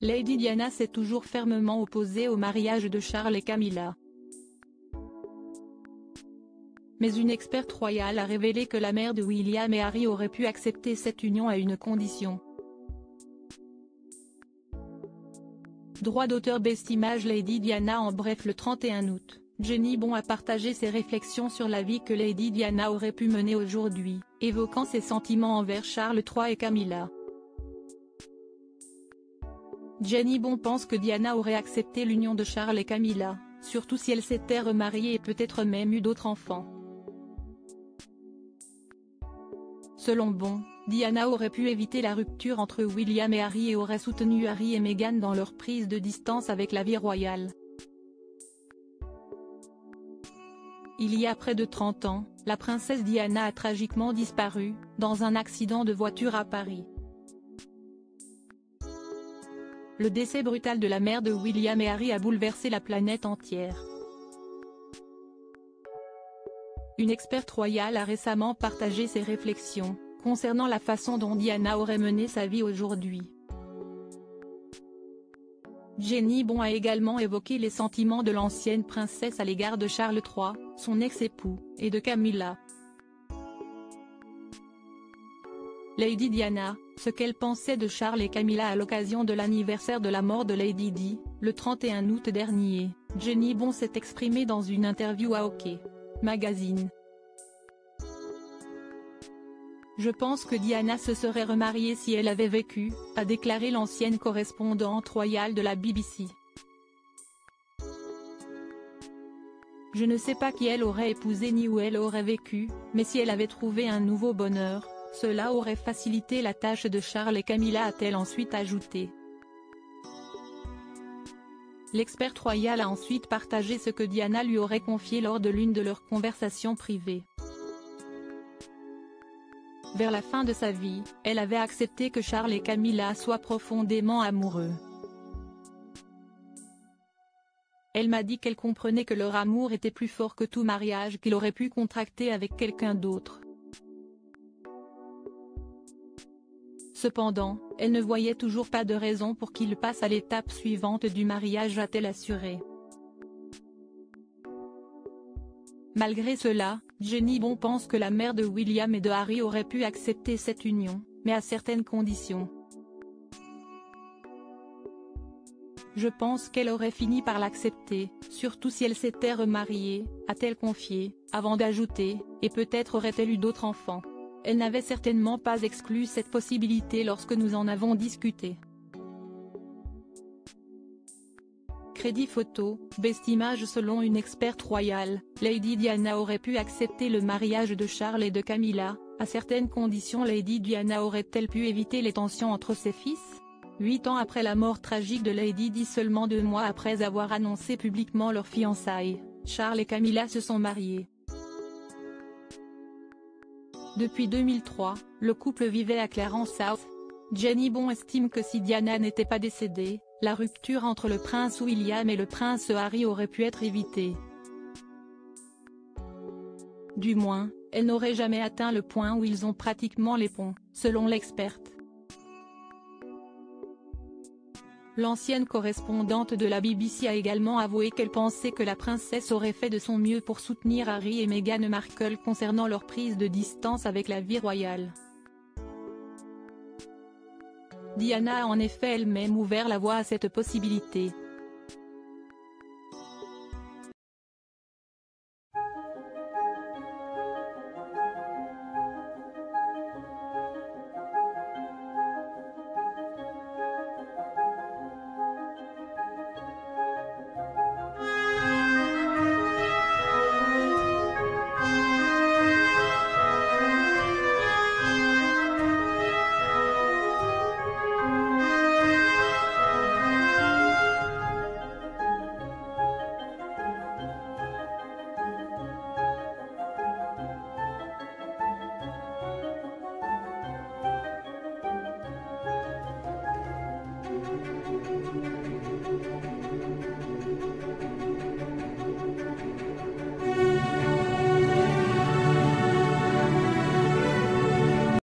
Lady Diana s'est toujours fermement opposée au mariage de Charles et Camilla. Mais une experte royale a révélé que la mère de William et Harry aurait pu accepter cette union à une condition. Droit d'auteur Best Image Lady Diana. En bref, le 31 août, Jenny Bond a partagé ses réflexions sur la vie que Lady Diana aurait pu mener aujourd'hui, évoquant ses sentiments envers Charles III et Camilla. Jenny Bond pense que Diana aurait accepté l'union de Charles et Camilla, surtout si elle s'était remariée et peut-être même eu d'autres enfants. Selon Bond, Diana aurait pu éviter la rupture entre William et Harry et aurait soutenu Harry et Meghan dans leur prise de distance avec la vie royale. Il y a près de 30 ans, la princesse Diana a tragiquement disparu, dans un accident de voiture à Paris. Le décès brutal de la mère de William et Harry a bouleversé la planète entière. Une experte royale a récemment partagé ses réflexions concernant la façon dont Diana aurait mené sa vie aujourd'hui. Jenny Bond a également évoqué les sentiments de l'ancienne princesse à l'égard de Charles III, son ex-époux, et de Camilla. Lady Diana, ce qu'elle pensait de Charles et Camilla à l'occasion de l'anniversaire de la mort de Lady Di, le 31 août dernier, Jenny Bond s'est exprimée dans une interview à OK Magazine. Je pense que Diana se serait remariée si elle avait vécu, a déclaré l'ancienne correspondante royale de la BBC. Je ne sais pas qui elle aurait épousé ni où elle aurait vécu, mais si elle avait trouvé un nouveau bonheur, cela aurait facilité la tâche de Charles et Camilla, a-t-elle ensuite ajouté. L'experte royale a ensuite partagé ce que Diana lui aurait confié lors de l'une de leurs conversations privées. Vers la fin de sa vie, elle avait accepté que Charles et Camilla soient profondément amoureux. Elle m'a dit qu'elle comprenait que leur amour était plus fort que tout mariage qu'il aurait pu contracter avec quelqu'un d'autre. Cependant, elle ne voyait toujours pas de raison pour qu'il passe à l'étape suivante du mariage, a-t-elle assuré. Malgré cela, Jenny Bond pense que la mère de William et de Harry aurait pu accepter cette union, mais à certaines conditions. Je pense qu'elle aurait fini par l'accepter, surtout si elle s'était remariée, a-t-elle confié, avant d'ajouter, et peut-être aurait-elle eu d'autres enfants. Elle n'avait certainement pas exclu cette possibilité lorsque nous en avons discuté. Crédit photo, Best Image. Selon une experte royale, Lady Diana aurait pu accepter le mariage de Charles et de Camilla, à certaines conditions. Lady Diana aurait-elle pu éviter les tensions entre ses fils ? 8 ans après la mort tragique de Lady Di, seulement 2 mois après avoir annoncé publiquement leur fiançailles, Charles et Camilla se sont mariés. Depuis 2003, le couple vivait à Clarence South. Jenny Bond estime que si Diana n'était pas décédée, la rupture entre le prince William et le prince Harry aurait pu être évitée. Du moins, elle n'aurait jamais atteint le point où ils ont pratiquement les ponts, selon l'experte. L'ancienne correspondante de la BBC a également avoué qu'elle pensait que la princesse aurait fait de son mieux pour soutenir Harry et Meghan Markle concernant leur prise de distance avec la vie royale. Diana a en effet elle-même ouvert la voie à cette possibilité,